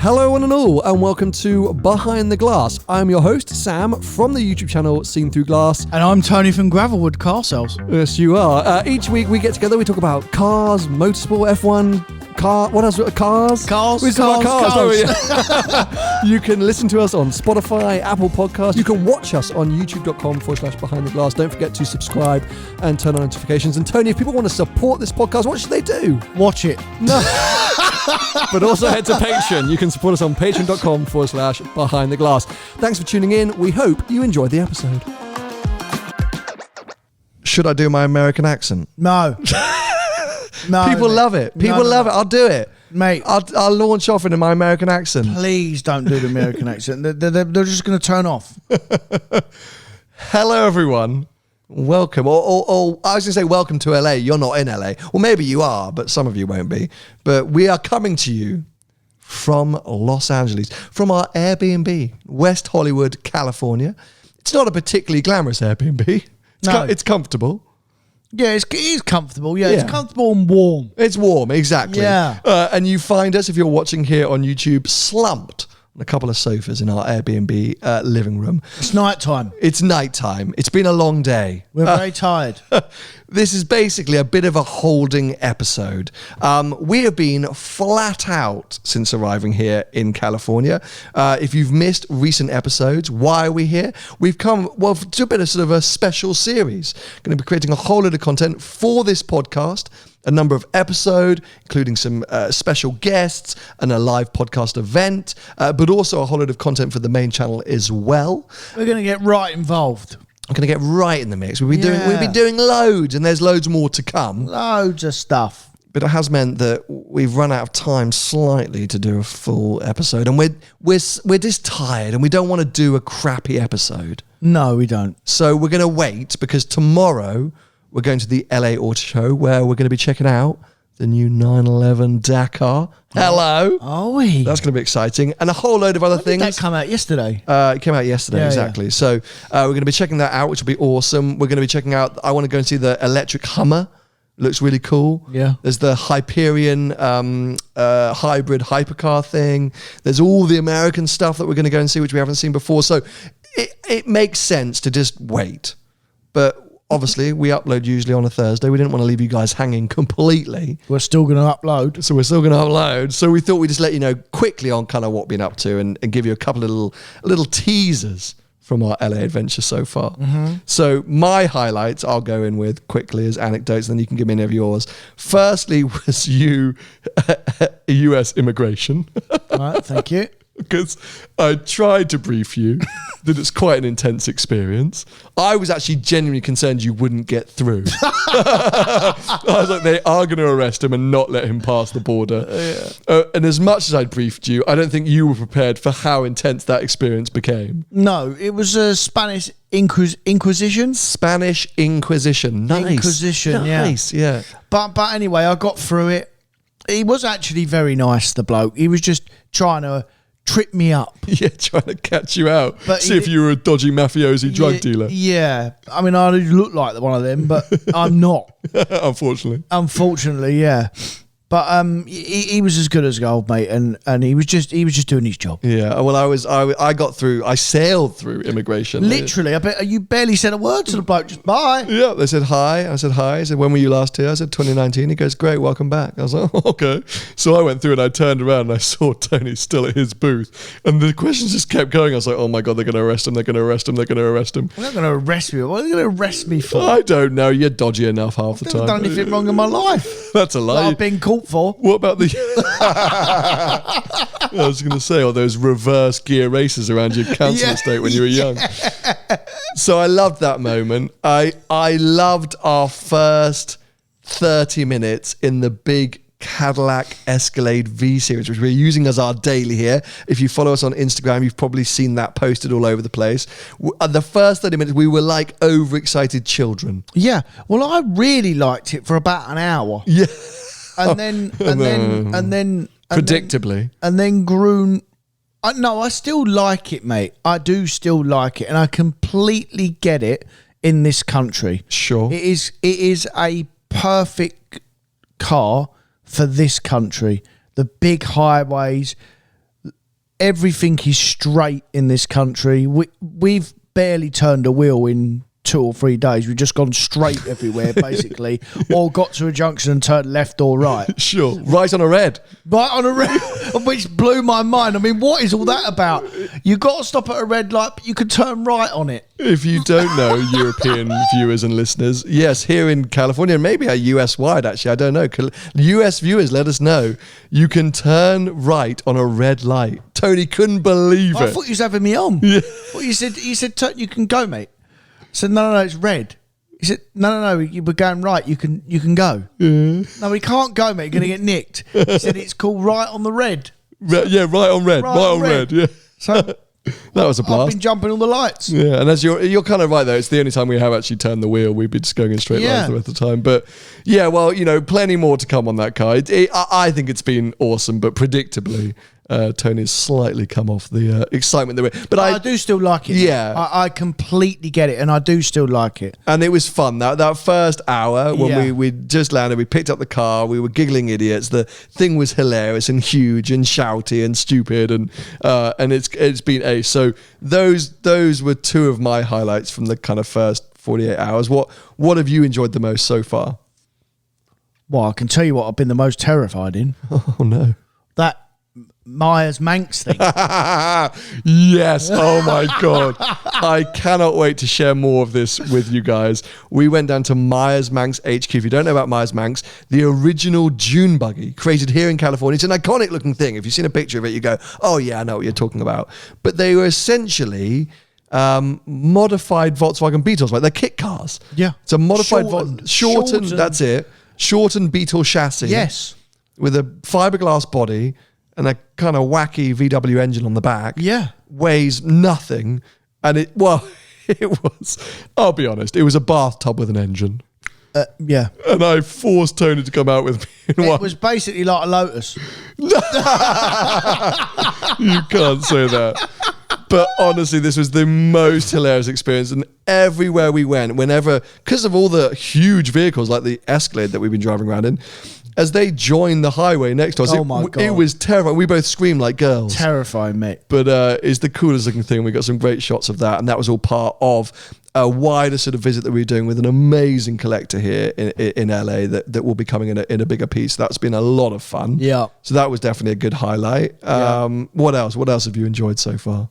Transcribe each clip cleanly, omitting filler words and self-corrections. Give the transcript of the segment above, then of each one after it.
Hello one and all, and welcome to Behind the Glass. I'm your host, Sam, from the YouTube channel Seen Through Glass. And I'm Tony from Gravelwood Car Sales. Yes, you are. Each week we get together, we talk about cars, motorsport, F1, what else? Cars? We talk about cars. You can listen to us on Spotify, Apple Podcasts. You can watch us on youtube.com/Behind the Glass. Don't forget to subscribe and turn on notifications. And Tony, if people want to support this podcast, what should they do? Watch it. No. But also head to Patreon. You can support us on patreon.com/Behind the Glass. Thanks for tuning in. We hope you enjoyed the episode. Should I do my American accent? No. No, people love it. People love it. I'll do it. Mate. I'll launch off into my American accent. Please don't do the American accent. They're just going to turn off. Hello, everyone. Welcome. Or I was going to say welcome to LA. You're not in LA. Well, maybe you are, but some of you won't be. But we are coming to you from Los Angeles, from our Airbnb, West Hollywood, California. It's not a particularly glamorous Airbnb. It's comfortable. Yeah, it is comfortable. Yeah, it's comfortable and warm. It's warm, exactly. Yeah. And you find us, if you're watching here on YouTube, slumped on a couple of sofas in our Airbnb living room. It's nighttime. It's nighttime. It's been a long day. We're very tired. This is basically a bit of a holding episode. We have been flat out since arriving here in California. If you've missed recent episodes, why are we here? We've come, to a bit of sort of a special series. Going to be creating a whole load of content for this podcast. A number of episodes, including some special guests and a live podcast event, but also a whole load of content for the main channel as well. We're going to get right involved. I'm going to get right in the mix. We've been doing loads, and there's loads more to come. Loads of stuff. But it has meant that we've run out of time slightly to do a full episode, and we're just tired, and we don't want to do a crappy episode. No, we don't. So we're going to wait, because tomorrow we're going to the LA Auto Show, where we're going to be checking out the new 911 Dakar. Hello. Are we? That's going to be exciting. And a whole load of other things. Did that come out yesterday? It came out yesterday, exactly. Yeah. So we're going to be checking that out, which will be awesome. We're going to be checking out, I want to go and see the electric Hummer. Looks really cool. Yeah. There's the Hyperion hybrid hypercar thing. There's all the American stuff that we're going to go and see, which we haven't seen before. So it makes sense to just wait. But obviously, we upload usually on a Thursday. We didn't want to leave you guys hanging completely. We're still going to upload. So we're still going to upload. So we thought we'd just let you know quickly on kind of what we've been up to and give you a couple of little teasers from our LA adventure so far. Mm-hmm. So my highlights I'll go in with quickly as anecdotes, and then you can give me any of yours. Firstly was US immigration. All right, thank you. Because I tried to brief you that it's quite an intense experience. I was actually genuinely concerned you wouldn't get through. I was like, they are going to arrest him and not let him pass the border. And as much as I briefed you, I don't think you were prepared for how intense that experience became. No, it was a Spanish Inquisition. Spanish Inquisition. Nice. Inquisition, nice, yeah. But anyway, I got through it. He was actually very nice, the bloke. He was just trying to trip me up. Yeah, trying to catch you out. But see if you were a dodgy mafiosi drug dealer. Yeah. I mean, I look like one of them, but I'm not. Unfortunately, yeah. But he was as good as gold, mate, and he was just doing his job. Yeah. Well, I got through. I sailed through immigration. Literally, I bet you barely said a word to the bloke. Just bye. Yeah. They said hi. I said hi. I said, when were you last here? I said 2019. He goes, great, welcome back. I was like, oh, okay. So I went through and I turned around and I saw Tony still at his booth, and the questions just kept going. I was like, oh my god, they're going to arrest him. They're going to arrest him. They're going to arrest him. They're not going to arrest me. What are they going to arrest me for? I don't know. You're dodgy enough half the time. I've done anything wrong in my life. That's a lie. I've been caught for. What about the I was going to say, all those reverse gear races around your council estate when you were young. So I loved that moment. I loved our first 30 minutes in the big Cadillac Escalade V series, which we're using as our daily here. If you follow us on Instagram, you've probably seen that posted all over the place. The first 30 minutes, we were like overexcited children. Yeah. Well, I really liked it for about an hour. Yeah. And then predictably grew. No, I still like it, mate. I do still like it, and I completely get it in this country. Sure, it is a perfect car for this country. The big highways, everything is straight in this country. We've barely turned a wheel in 2 or 3 days. We've just gone straight everywhere, basically, or got to a junction and turned left or right. Sure, right on a red. Right on a red, which blew my mind. I mean, what is all that about? You've got to stop at a red light, but you can turn right on it. If you don't know, European viewers and listeners, yes, here in California, and maybe US-wide, actually, I don't know. US viewers, let us know. You can turn right on a red light. Tony couldn't believe it. I thought you was having me on. Yeah. Well, you said, you can go, mate. I said, no, it's red. He said, no, we're going right. You can go. Yeah. No, we can't go, mate. You're going to get nicked. He said, it's called right on the red. Yeah, right on red. Right on red. Yeah. So that was a blast. I've been jumping all the lights. Yeah, and as you're kind of right though. It's the only time we have actually turned the wheel. We've been just going in straight lines the rest of the time. But yeah, well, plenty more to come on that car. I think it's been awesome, but predictably, Tony's slightly come off the excitement that we're. But I do still like it. Yeah, I completely get it, and I do still like it. And it was fun. That first hour when we just landed, we picked up the car, we were giggling idiots. The thing was hilarious and huge and shouty and stupid, and it's been ace. So those were 2 of my highlights from the kind of first 48 hours. What have you enjoyed the most so far? Well, I can tell you what I've been the most terrified in. Oh no, that Myers-Manx thing. Yes. Oh my God. I cannot wait to share more of this with you guys. We went down to Myers-Manx HQ. If you don't know about Myers-Manx, the original dune buggy created here in California. It's an iconic looking thing. If you've seen a picture of it, you go, oh yeah, I know what you're talking about. But they were essentially modified Volkswagen Beetles, like they're kit cars. Yeah. It's a modified shortened. That's it. Shortened Beetle chassis. Yes. With a fiberglass body and a kind of wacky VW engine on the back. Yeah. Weighs nothing. And it was, I'll be honest, it was a bathtub with an engine. Yeah. And I forced Tony to come out with me in one. It was basically like a Lotus. You can't say that. But honestly, this was the most hilarious experience. And everywhere we went, because of all the huge vehicles like the Escalade that we've been driving around in, as they joined the highway next to us, it was terrifying. We both screamed like girls. Terrifying, mate. But it's the coolest looking thing. We got some great shots of that. And that was all part of a wider sort of visit that we were doing with an amazing collector here in LA that will be coming in a bigger piece. That's been a lot of fun. Yeah. So that was definitely a good highlight. What else? What else have you enjoyed so far?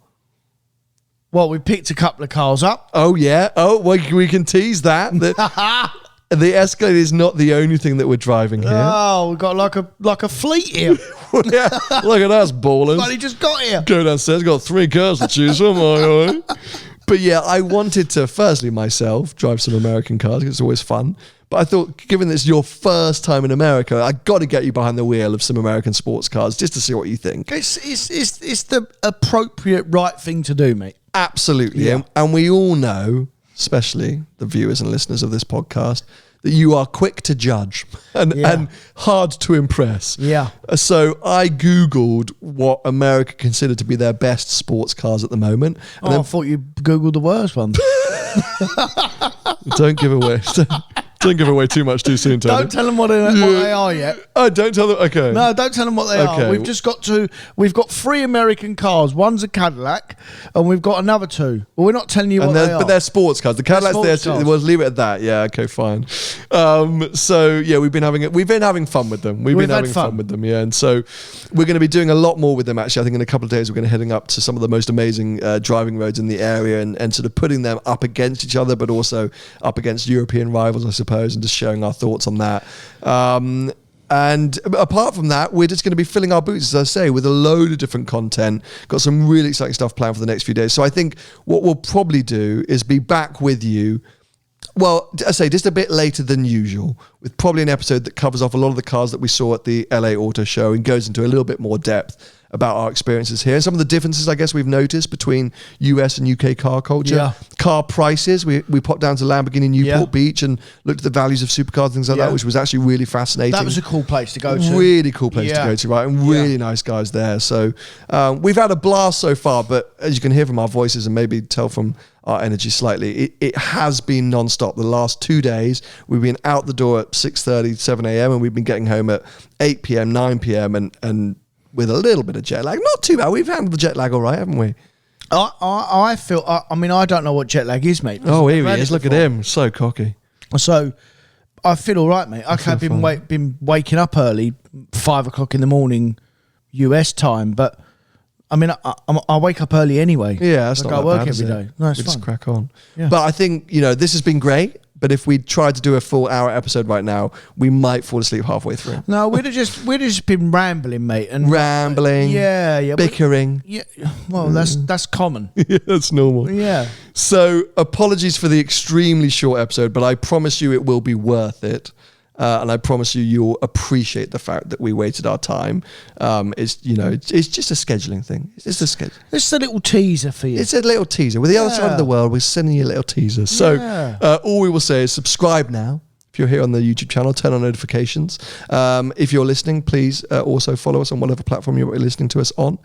Well, we picked a couple of cars up. Oh, yeah. Oh, we can tease that. The Escalade is not the only thing that we're driving here. Oh, we've got like a fleet here. Yeah, look at us, ballers. But he just got here. Go downstairs, got 3 cars to choose from. But yeah, I wanted to, firstly, myself, drive some American cars, because it's always fun. But I thought, given this is your first time in America, I got to get you behind the wheel of some American sports cars just to see what you think. It's the appropriate right thing to do, mate. Absolutely. Yeah. And we all know, especially the viewers and listeners of this podcast, that you are quick to judge and hard to impress. Yeah. So I Googled what America considered to be their best sports cars at the moment. And I thought you Googled the worst ones. Don't give away too much too soon, Tony. Don't tell them what they are yet. Oh, don't tell them. Okay. No, don't tell them what they are. We've got 3 American cars. One's a Cadillac, and we've got another 2. But we're not telling you what they are. But they're sports cars. The Cadillac's there. We'll leave it at that. Yeah. Okay. Fine. So yeah, we've been having fun with them. We've been having fun with them. Yeah. And so we're going to be doing a lot more with them. Actually, I think in a couple of days we're going to heading up to some of the most amazing driving roads in the area and sort of putting them up against each other, but also up against European rivals, I suppose. And just sharing our thoughts on that. And apart from that, we're just going to be filling our boots, as I say, with a load of different content. Got some really exciting stuff planned for the next few days. So I think what we'll probably do is be back with you, well, I say just a bit later than usual, with probably an episode that covers off a lot of the cars that we saw at the LA Auto Show and goes into a little bit more depth about our experiences here and some of the differences I guess we've noticed between US and UK car culture. Car prices, we popped down to Lamborghini Newport Beach and looked at the values of supercars and things like that, which was actually really fascinating. That was a cool place to go to. Really cool place to go to, right? And really nice guys there. So we've had a blast so far, but as you can hear from our voices and maybe tell from our energy slightly, it has been non-stop. The last 2 days, we've been out the door at 6:30, 7 a.m. and we've been getting home at 8 p.m., 9 p.m. and with a little bit of jet lag. Not too bad. We've handled the jet lag all right, haven't we? I feel. I mean, I don't know what jet lag is, mate. Oh, here he is. Look at him. So cocky. So, I feel all right, mate. Okay, I've been waking up early, 5 o'clock in the morning, US time, but I mean, I wake up early anyway. Yeah, that's like not I work bad, every day. No, it's we fine. just crack on. Yeah. But I think, this has been great. But if we tried to do a full hour episode right now, we might fall asleep halfway through. No, we'd have just been rambling, mate, and Rambling. Yeah. Bickering. Yeah. Well, that's common. Yeah, that's normal. Yeah. So apologies for the extremely short episode, but I promise you it will be worth it. And I promise you'll appreciate the fact that we waited our time. It's just a scheduling thing. It's just a schedule. It's a little teaser for you. It's a little teaser. With the other side of the world, we're sending you a little teaser. So all we will say is subscribe now. If you're here on the YouTube channel, turn on notifications. If you're listening, please also follow us on whatever platform you're listening to us on.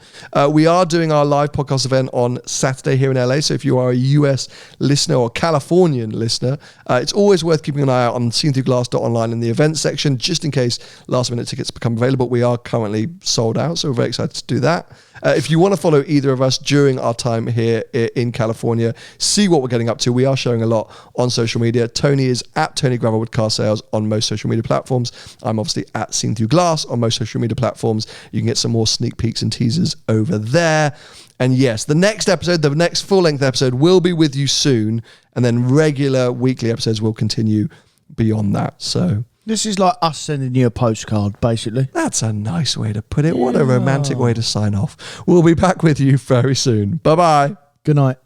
We are doing our live podcast event on Saturday here in LA. So if you are a US listener or Californian listener, it's always worth keeping an eye out on seenthroughglass.online in the event section, just in case last minute tickets become available. We are currently sold out, so we're very excited to do that. If you want to follow either of us during our time here in California, see what we're getting up to. We are showing a lot on social media. Tony is at Tony Gravel with Car Sales on most social media platforms. I'm obviously at Seen Through Glass on most social media platforms. You can get some more sneak peeks and teasers over there. And yes, the next full-length episode will be with you soon, and then regular weekly episodes will continue beyond that. So this is like us sending you a postcard, basically. that's a nice way to put it. What a romantic way to sign off. We'll be back with you very soon. Bye-bye. Good night.